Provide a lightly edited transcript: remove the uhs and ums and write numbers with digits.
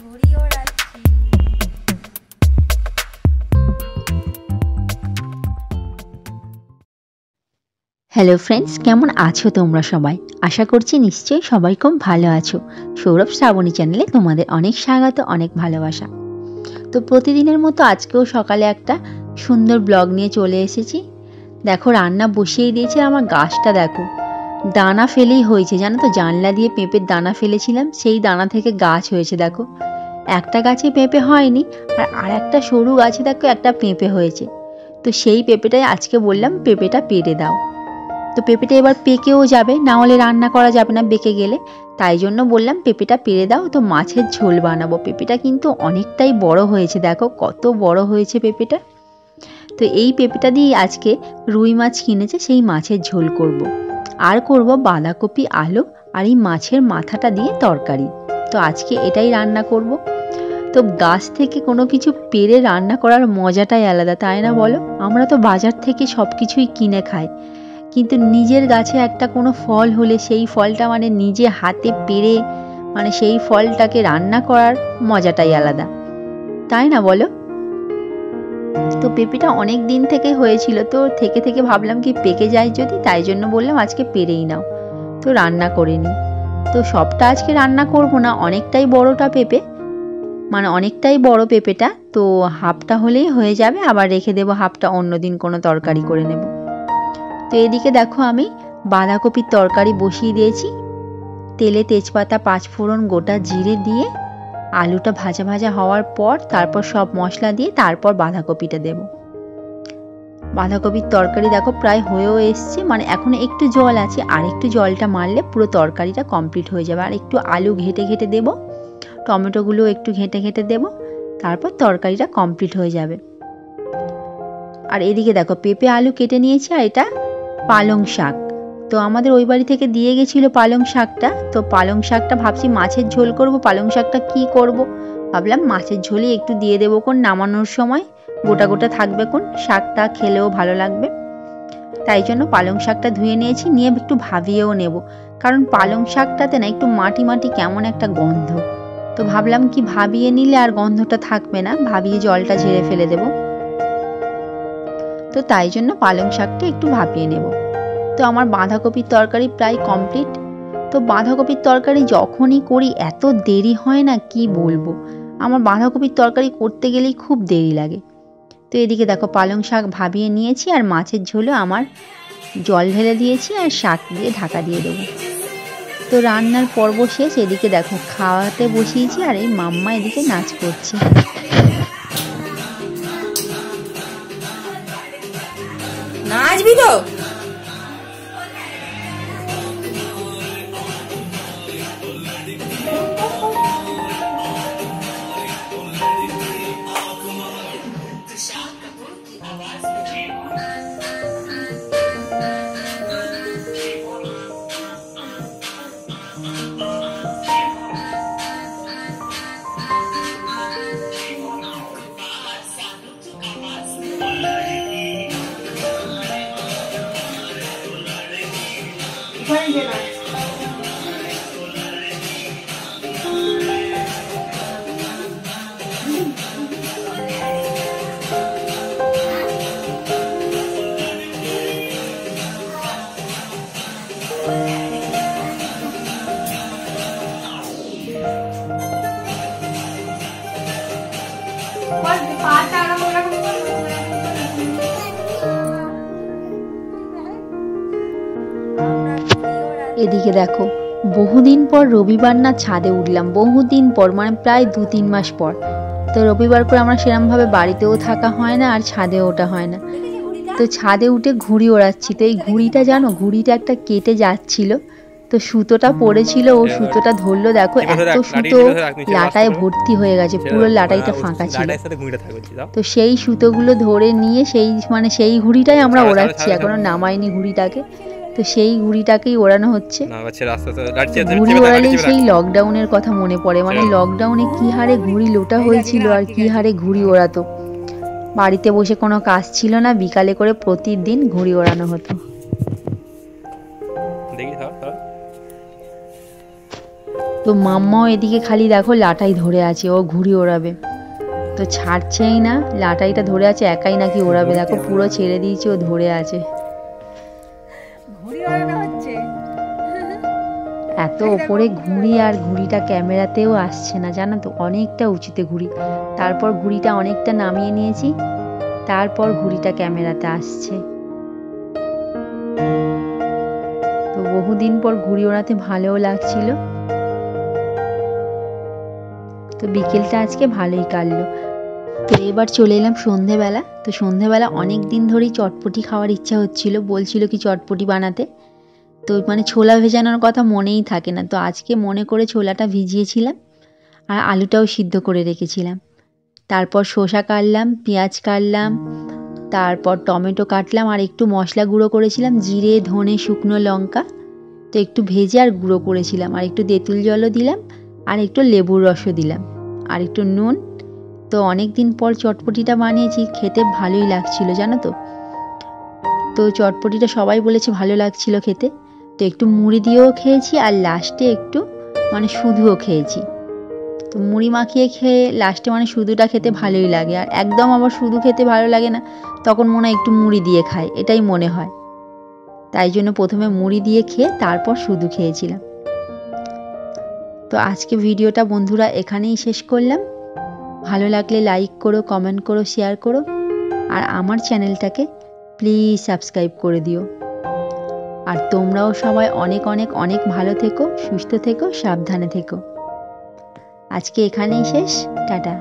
ঘুড়ি ওড়াচ্ছি। Hello friends, কেমন আছো তোমরা সবাই? আশা করছি নিশ্চয়ই সবাই খুব ভালো আছো। সৌরভ শ্রাবণী চ্যানেলে তোমাদের অনেক স্বাগত, অনেক ভালোবাসা। তো প্রতিদিনের মতো আজকেও সকালে একটা সুন্দর ব্লগ নিয়ে চলে এসেছি। দেখো রান্না বসিয়ে দিয়েছে। আমার গাছটা দেখো দানা ফেলেই হয়েছে, জানো তো, জানলা দিয়ে পেঁপের দানা ফেলেছিলাম, সেই দানা থেকে গাছ হয়েছে। দেখো একটা গাছে পেঁপে হয়নি, আর একটা সরু গাছে দেখো একটা পেঁপে হয়েছে। তো সেই পেঁপেটাই আজকে বললাম পেঁপেটা পেড়ে দাও। তো পেঁপেটা এবার পেকেও যাবে, না হলে রান্না করা যাবে না বেঁকে গেলে। তাই জন্য বললাম পেঁপেটা পেড়ে দাও, তো মাছের ঝোল বানাবো। পেঁপেটা কিন্তু অনেকটাই বড় হয়েছে, দেখো কত বড় হয়েছে পেঁপেটা। তো এই পেঁপেটা দিয়ে আজকে রুই মাছ কিনেছে, সেই মাছের ঝোল করব। আর করব বাঁধাকপি, আলু আর এই মাছের মাথাটা দিয়ে তরকারি। তো আজকে এটাই রান্না করব। তো গাছ থেকে কোনো কিছু পেড়ে রান্না করার মজাটাই আলাদা, তাই না বলো? আমরা তো বাজার থেকে সব কিছুই কিনে খাই, কিন্তু নিজের গাছে একটা কোনো ফল হলে সেই ফলটা মানে নিজে হাতে পেড়ে মানে সেই ফলটাকে রান্না করার মজাটাই আলাদা, তাই না বলো? তো পেঁপেটা অনেক দিন থেকে হয়েছিল, তো থেকে থেকে ভাবলাম কি পেকে যায় যদি, তাই জন্য বললাম আজকে পেড়েই নাও, তো রান্না করে নিই। তো সবটা আজকে রান্না করব না, অনেকটাই বড়টা পেঁপে, মানে অনেকটাই বড় পেঁপেটা, তো হাফটা হলেই হয়ে যাবে, আবার রেখে দেবো হাফটা অন্যদিন কোনো তরকারি করে নেব। তো এদিকে দেখো আমি বাঁধাকপির তরকারি বসিয়ে দিয়েছি। তেলে তেজপাতা, পাঁচফোড়ন, গোটা জিরে দিয়ে আলুটা ভাজা ভাজা হওয়ার পর তারপর সব মশলা দিয়ে তারপর বাঁধাকপিটা দেব। বাঁধাকপির তরকারি দেখো প্রায় হয়েও এসছে, মানে এখন একটু জল আছে, আর একটু জলটা মারলে পুরো তরকারিটা কমপ্লিট হয়ে যাবে। আর একটু আলু ঘেটে ঘেটে দেব, টমেটোগুলো একটু ঘেটে ঘেটে দেব, তারপর তরকারিটা কমপ্লিট হয়ে যাবে। আর এদিকে দেখো পেঁপে আলু কেটে নিয়েছি, আর এটা পালং শাক। তো আমাদের ওই বাড়ি থেকে দিয়ে গেছিলো পালং শাকটা, তো পালং শাকটা ভাবছি মাছের ঝোল করব। পালং শাকটা কি করব ভাবলাম মাছের ঝোলে একটু দিয়ে দেবো, কোন নামানোর সময় গোটা গোটা থাকবে, কোন শাকটা খেলেও ভালো লাগবে। তাই জন্য পালং শাকটা ধুয়ে নিয়েছি, নিয়ে একটু ভাবিয়েও নেব, কারণ পালং শাকটাতে না একটু মাটি মাটি কেমন একটা গন্ধ। তো ভাবলাম কি ভাবিয়ে নিলে আর গন্ধটা থাকবে না, ভাবিয়ে জলটা ঝেড়ে ফেলে দেব। তো তাই জন্য পালং শাকটা একটু ভাপিয়ে নেব। তো আমার বাঁধাকপির তরকারি প্রায় কমপ্লিট। তো বাঁধাকপির তরকারি যখনই করি এত দেরি হয় না, কি বলবো, আমার বাঁধাকপির তরকারি করতে গেলেই খুব দেরি লাগে। তো এদিকে দেখো পালং শাক ভাবিয়ে নিয়েছি, আর মাছের ঝোলে আমার জল ঢেলে দিয়েছি, আর শাক দিয়ে ঢাকা দিয়ে দেবো। তো রান্নার পর্ব শেষ। এদিকে দেখো খাওয়াতে বসিয়েছি, আর এই মাম্মা এদিকে নাচ করছে। নাচবি তো? এদিকে দেখো বহুদিন পর রবিবার না ছাদে উঠলাম, বহুদিন পর, মানে প্রায় 2-3 মাস পর। তো রবিবার করে আমরা সেরমভাবে বাড়িতেও থাকা হয় না, আর ছাদেও ওঠা হয় না। তো ছাদে উঠে ঘুড়ি ওড়াচ্ছি। তো এই ঘুড়িটা জানো, ঘুড়িটা একটা কেটে যাচ্ছিল, তো সুতোটা পড়েছিল, ও সুতোটা ধরলো, দেখো এত সুতো লাটায় ভর্তি হয়ে গেছে, পুরো লাটাইটা ফাঁকা ছিল। তো সেই সুতোগুলো ধরে নিয়ে সেই ঘুড়িটাই আমরা ওড়াচ্ছি, এখনো নামাইনি ঘুড়িটাকে। তো সেই ঘুড়িটাকেই ওড়ানো হচ্ছে। ঘুড়ি ওড়ালেই সেই লকডাউনের কথা মনে পড়ে, মানে লকডাউনে কি হারে ঘুড়ি লোটা হয়েছিল, আর কি হারে ঘুড়ি ওড়াতো। বাড়িতে বসে কোনো কাজ ছিল না, বিকালে করে প্রতিদিন ঘুড়ি ওড়ানো হতো। তো মাম্মাও এদিকে খালি দেখো লাটাই ধরে আছে, ও ঘুড়ি ওড়াবে, তো ছাড়ছেই না, লাটাইটা ধরে আছে, একাই নাকি ওড়াবে। দেখো পুরো ছেড়ে দিয়েছে, ও ধরে আছে। ঘুড়ি ওড়ানো হচ্ছে। এত ওপরে ঘুড়ি, আর ঘুড়িটা ক্যামেরাতেও আসছে না জানো তো, অনেকটা উঁচুতে ঘুড়ি। তারপর ঘুড়িটা অনেকটা নামিয়ে নিয়েছি, তারপর ঘুড়িটা ক্যামেরাতে আসছে। তো বহুদিন পর ঘুড়ি ওড়াতে ভালোও লাগছিল। তো বিকেলটা আজকে ভালোই কাটলো। তো এবার চলে এলাম সন্ধেবেলা। তো সন্ধেবেলা অনেক দিন ধরেই চটপটি খাওয়ার ইচ্ছা হচ্ছিল, বলছিল কি চটপটি বানাতে। তো মানে ছোলা ভেজানোর কথা মনেই থাকে না, তো আজকে মনে করে ছোলাটা ভিজিয়েছিলাম আর আলুটাও সিদ্ধ করে রেখেছিলাম। তারপর শসা কাটলাম, পেঁয়াজ কাটলাম, তারপর টমেটো কাটলাম, আর একটু মশলা গুঁড়ো করেছিলাম, জিরে ধনে শুকনো লঙ্কা, তো একটু ভেজে আর গুঁড়ো করেছিলাম, আর একটু তেঁতুল জলও দিলাম, আর একটু লেবুর রসও দিলাম, আর একটু নুন। তো অনেক দিন পর চটপটিটা বানিয়েছি, খেতে ভালোই লাগছিল জানো তো। তো চটপটিটা সবাই বলেছে ভালো লাগছিল খেতে। তো একটু মুড়ি দিয়েও খেয়েছি, আর লাস্টে একটু মানে শুধুও খেয়েছি। তো মুড়ি মাখিয়ে খেয়ে লাস্টে মানে শুধুটা খেতে ভালোই লাগে, আর একদম আবার শুধু খেতে ভালো লাগে না, তখন মনে হয় একটু মুড়ি দিয়ে খায়, এটাই মনে হয়। তাই জন্য প্রথমে মুড়ি দিয়ে খেয়ে তারপর শুধু খেয়েছিলাম। তো আজকে ভিডিওটা বন্ধুরা এখানেই শেষ করলাম। ভালো লাগলে লাইক করো, কমেন্ট করো, শেয়ার করো, আর আমার চ্যানেলটাকে প্লিজ সাবস্ক্রাইব করে দিও। আর তোমরাও সবাই অনেক অনেক অনেক ভালো থেকো, সুস্থ থেকো, সাবধানে থেকো। আজকে এখানেই শেষ, টাটা।